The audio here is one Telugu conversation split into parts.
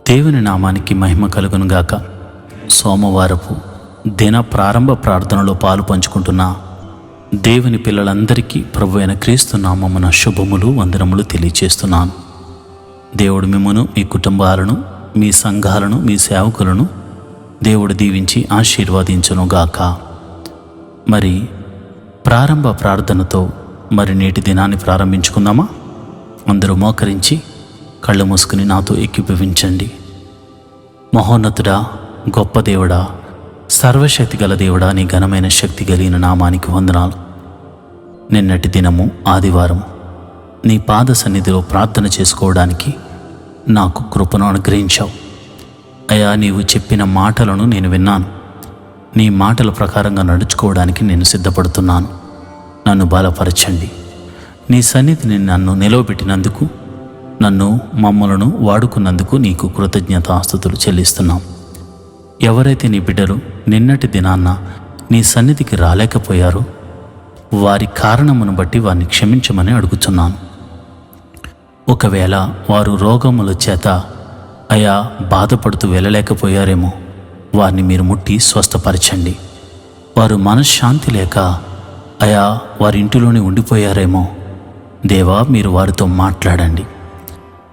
దేవుని నామానికి మహిమ కలుగునుగాక. సోమవారపు దిన ప్రారంభ ప్రార్థనలో పాలు పంచుకుంటున్న దేవుని పిల్లలందరికీ ప్రభువైన క్రీస్తు నామమున శుభములు వందనములు తెలియచేస్తున్నాను. దేవుడు మిమ్మును, మీ కుటుంబాలను, మీ సంఘాలను, మీ సేవకులను దేవుడు దీవించి ఆశీర్వదించునుగాక. మరి ప్రారంభ ప్రార్థనతో నేటి దినాన్ని ప్రారంభించుకుందామా? అందరూ మోకరించి కళ్ళు మూసుకుని నాతో ఏకీభవించండి. మహోన్నతుడా, గొప్ప దేవుడా, సర్వశక్తి గల దేవుడా, నీ ఘనమైన శక్తి కలిగిన నామానికి వందనాలు. నిన్నటి దినము ఆదివారం నీ పాద సన్నిధిలో ప్రార్థన చేసుకోవడానికి నాకు కృపను అనుగ్రహించావు. అయ్యా, నీవు చెప్పిన మాటలను నేను విన్నాను. నీ మాటల ప్రకారంగా నడుచుకోవడానికి నేను సిద్ధపడుతున్నాను. నన్ను బలపరచండి. నీ సన్నిధిని నన్ను నిలవబెట్టినందుకు, మమ్మలను వాడుకున్నందుకు నీకు కృతజ్ఞతాస్తుతులు చెల్లిస్తున్నాం. ఎవరైతే నీ బిడ్డలు నిన్నటి దినాన్న నీ సన్నిధికి రాలేకపోయారో వారి కారణమును బట్టి వారిని క్షమించమని అడుగుతున్నాను. ఒకవేళ వారు రోగముల చేత అయా బాధపడుతూ వెళ్ళలేకపోయారేమో, వారిని మీరు ముట్టి స్వస్థపరచండి. వారు మనశ్శాంతి లేక అయా వారి ఇంటిలోనే ఉండిపోయారేమో, దేవా మీరు వారితో మాట్లాడండి.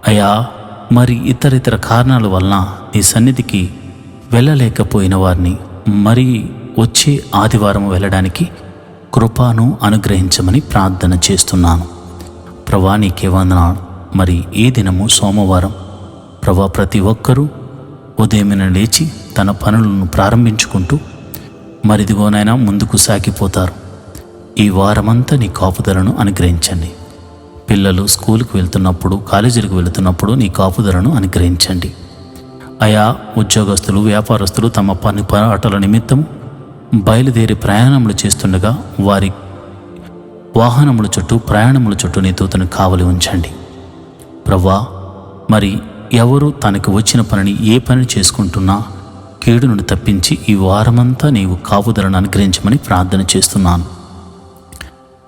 అయా మరి ఇతర కారణాల వలన నీ సన్నిధికి వెళ్ళలేకపోయిన వారిని మరి వచ్చే ఆదివారం వెళ్ళడానికి కృపను అనుగ్రహించమని ప్రార్థన చేస్తున్నాను. ప్రభా నీకే వందనాలు. మరి ఈ దినము సోమవారం ప్రభా, ప్రతి ఒక్కరూ ఉదయమున లేచి తన పనులను ప్రారంభించుకుంటూ మరిదిగోనైనా ముందుకు సాగిపోతారు. ఈ వారమంతా నీ కాపుదలను అనుగ్రహించండి. పిల్లలు స్కూలుకు వెళ్తున్నప్పుడు, కాలేజీలకు వెళుతున్నప్పుడు నీ కాపుదలను అనుగ్రహించండి. అయా ఉద్యోగస్తులు, వ్యాపారస్తులు తమ పని పాటల నిమిత్తం బయలుదేరి ప్రయాణములు చేస్తుండగా వారి వాహనముల చుట్టూ, ప్రయాణముల చుట్టూ నీ దూతను కావలి ఉంచండి. ప్రభువా, మరి ఎవరు తనకు వచ్చిన పనిని ఏ పని చేసుకుంటున్నా కీడు నుండి తప్పించి ఈ వారమంతా నీవు కాపుదలను అనుగ్రహించమని ప్రార్థన చేస్తున్నాను.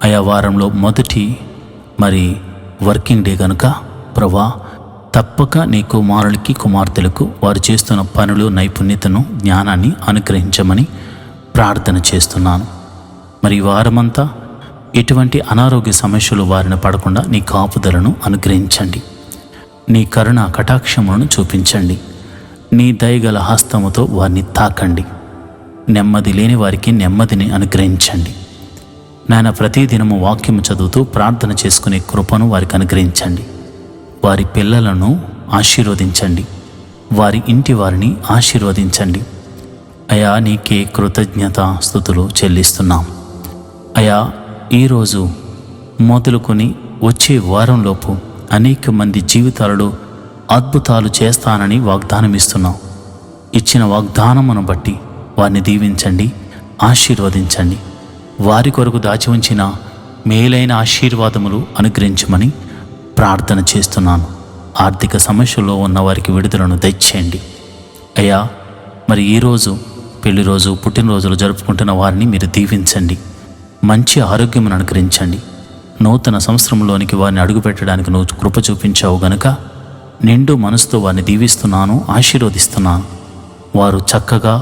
ఆయా వారంలో మొదటి వర్కింగ్ డే కనుక ప్రభువా, తప్పక నీ కుమారులకి, కుమార్తెలకు వారు చేస్తున్న పనులు, నైపుణ్యతను, జ్ఞానాన్ని అనుగ్రహించమని ప్రార్థన చేస్తున్నాను. ఈ వారమంతా ఎటువంటి అనారోగ్య సమస్యలు వారిని పడకుండా నీ కాపుదలను అనుగ్రహించండి. నీ కరుణ కటాక్షములను చూపించండి. నీ దయగల హస్తముతో వారిని తాకండి. నెమ్మది లేని వారికి నెమ్మదిని అనుగ్రహించండి. నాయన, ప్రతిదినము వాక్యము చదువుతూ ప్రార్థన చేసుకునే కృపను వారికి అనుగ్రహించండి. వారి పిల్లలను ఆశీర్వదించండి. వారి ఇంటి వారిని ఆశీర్వదించండి. అయా నీకే కృతజ్ఞత స్తుతులు చెల్లిస్తున్నాం. అయా ఈరోజు మొదలుకొని వచ్చే వారంలోపు అనేక మంది జీవితాలలో అద్భుతాలు చేస్తానని వాగ్దానం ఇస్తున్నాం. ఇచ్చిన వాగ్దానమును బట్టి వారిని దీవించండి, ఆశీర్వదించండి. వారి కొరకు దాచి ఉంచిన మేలైన ఆశీర్వాదములు అనుగ్రహించమని ప్రార్థన చేస్తున్నాను. ఆర్థిక సమస్యల్లో ఉన్న వారికి విడుదలను దయచేయండి. అయ్యా, ఈరోజు పెళ్లి రోజు, పుట్టినరోజులు జరుపుకుంటున్న వారిని మీరు దీవించండి. మంచి ఆరోగ్యమును అనుగ్రహించండి. నూతన సంవత్సరంలోనికి వారిని అడుగుపెట్టడానికి నువ్వు కృప చూపించావు గనుక నిండు మనసుతో వారిని దీవిస్తున్నాను, ఆశీర్వదిస్తున్నాను. వారు చక్కగా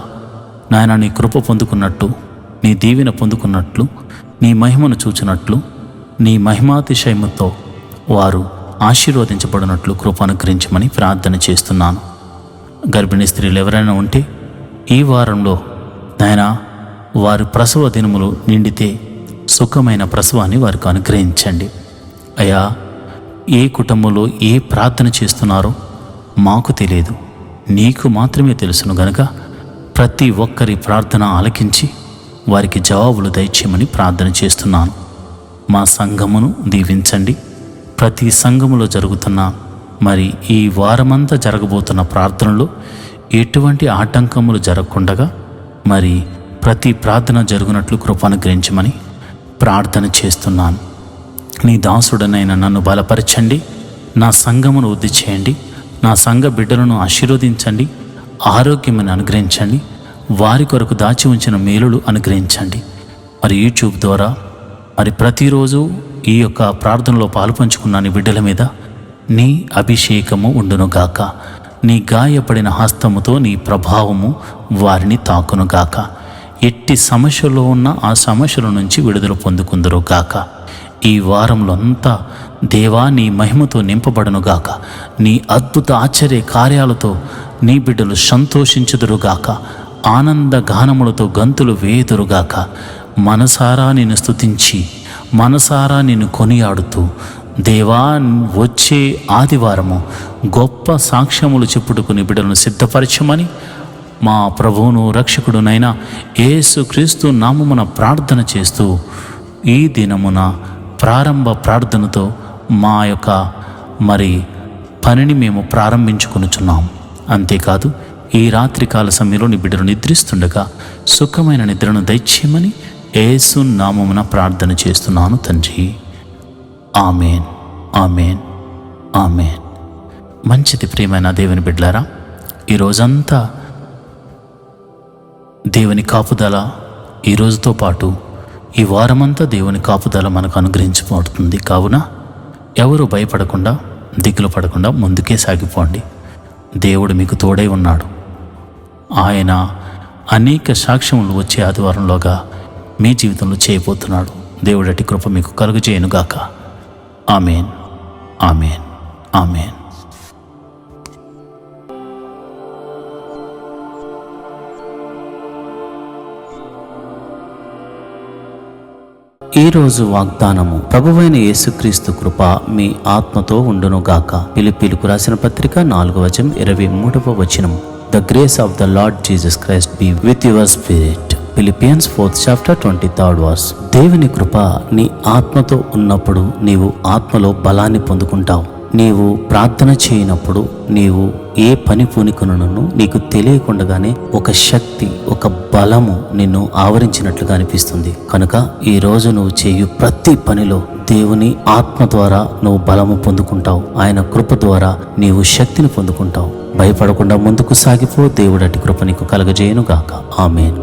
నాయన నీ కృప పొందుకున్నట్టు, నీ దీవెన పొందుకున్నట్లు, నీ మహిమను చూచినట్లు, నీ మహిమాతిశయముతో వారు ఆశీర్వదించబడినట్లు కృప అనుగ్రహించమని ప్రార్థన చేస్తున్నాను. గర్భిణీ స్త్రీలు ఎవరైనా ఉంటే ఈ వారంలో నాయన వారి ప్రసవ దినములు నిండితే సుఖమైన ప్రసవాన్ని వారికి అనుగ్రహించండి. అయ్యా, ఏ కుటుంబంలో ఏ ప్రార్థన చేస్తున్నారో మాకు తెలియదు, నీకు మాత్రమే తెలుసును గనుక ప్రతి ఒక్కరి ప్రార్థన ఆలకించి వారికి జవాబులు దయచేయమని ప్రార్థన చేస్తున్నాను. మా సంఘమును దీవించండి. ప్రతి సంఘములో జరుగుతున్న ఈ వారమంతా జరగబోతున్న ప్రార్థనలో ఎటువంటి ఆటంకములు జరగకుండగా ప్రతి ప్రార్థన జరుగునట్లు కృప అనుగ్రహించమని ప్రార్థన చేస్తున్నాను. నీ దాసుడనైన నన్ను బలపరచండి. నా సంఘమును వృద్ధి చేయండి. నా సంఘ బిడ్డలను ఆశీర్వదించండి. ఆరోగ్యమును అనుగ్రహించండి. వారి కొరకు దాచి ఉంచిన మేలులు అనుగ్రహించండి. యూట్యూబ్ ద్వారా ప్రతిరోజు ఈ యొక్క ప్రార్థనలో పాలుపంచుకున్న నీ బిడ్డల మీద నీ అభిషేకము ఉండునుగాక. నీ గాయపడిన హస్తముతో నీ ప్రభావము వారిని తాకునుగాక. ఎట్టి సమస్యలో ఉన్న ఆ సమస్యల నుంచి విడుదల పొందుకుందరుగాక. ఈ వారంలో అంతా దేవా నీ మహిమతో నింపబడునుగాక. నీ అద్భుత ఆశ్చర్య కార్యాలతో నీ బిడ్డలు సంతోషించుదురుగాక. ఆనంద గానములతో గంతులు వేయుదురుగాక. మనసారా నిన్ను స్తుతించి మనసారా నిన్ను కొనియాడుతూ దేవా వచ్చే ఆదివారము గొప్ప సాక్ష్యములు చెప్పుటకు నీ బిడ్డలను సిద్ధపరచమని మా ప్రభువును రక్షకుడునైన యేసుక్రీస్తు నామమున ప్రార్థన చేస్తూ ఈ దినమున ప్రారంభ ప్రార్థనతో మా యొక్క పనిని మేము ప్రారంభించుకొనుచున్నాం. అంతేకాదు ఈ రాత్రికాల సమయంలో నీ బిడ్డలు నిద్రిస్తుండగా సుఖమైన నిద్రను దయచేయమని యేసు నామమున ప్రార్థన చేస్తున్నాను తండ్రి. Amen, amen, amen. మంచిది ప్రియమైన దేవుని బిడ్డలారా, ఈ రోజంతా దేవుని కాపుదల, ఈ రోజుతో పాటు ఈ వారమంతా దేవుని కాపుదల మనకు అనుగ్రహించబడుతుంది. కావున ఎవరు భయపడకుండా దిగులు పడకుండా ముందుకే సాగిపోండి. దేవుడు మీకు తోడై ఉన్నాడు. ఆయన అనేక సాక్ష్యములు వచ్చే ఆదివారంలోగా మీ జీవితంలో చేయబోతున్నాడు. దేవుడి అట్టి కృప మీకు కలుగజేయునుగాక. Amen, amen, amen. ఈరోజు వాగ్దానము. ప్రభువైన యేసుక్రీస్తు కృప మీ ఆత్మతో ఉండునుగాక. ఫిలిప్పీయులకు రాసిన పత్రిక 4:23. The grace of the Lord Jesus Christ be with your spirit. Philippians 4:23. దేవుని కృప నీ ఆత్మతో ఉన్నప్పుడు నీవు ఆత్మలో బలాన్ని పొందుకుంటావు. నీవు ప్రార్థన చేయనప్పుడు నీవు ఏ పని పూనుకొనును నీకు తెలియకుండానే ఒక శక్తి, ఒక బలము నిన్ను ఆవరించినట్లుగా అనిపిస్తుంది. కనుక ఈ రోజు నువ్వు చేయు ప్రతి పనిలో దేవుని ఆత్మ ద్వారా నువ్వు బలము పొందుకుంటావు. ఆయన కృప ద్వారా నీవు శక్తిని పొందుకుంటావు. భయపడకుండా ముందుకు సాగిపో. దేవుడు అట్టి కృప నీకు కలుగజేయునుగాక. ఆమేన్.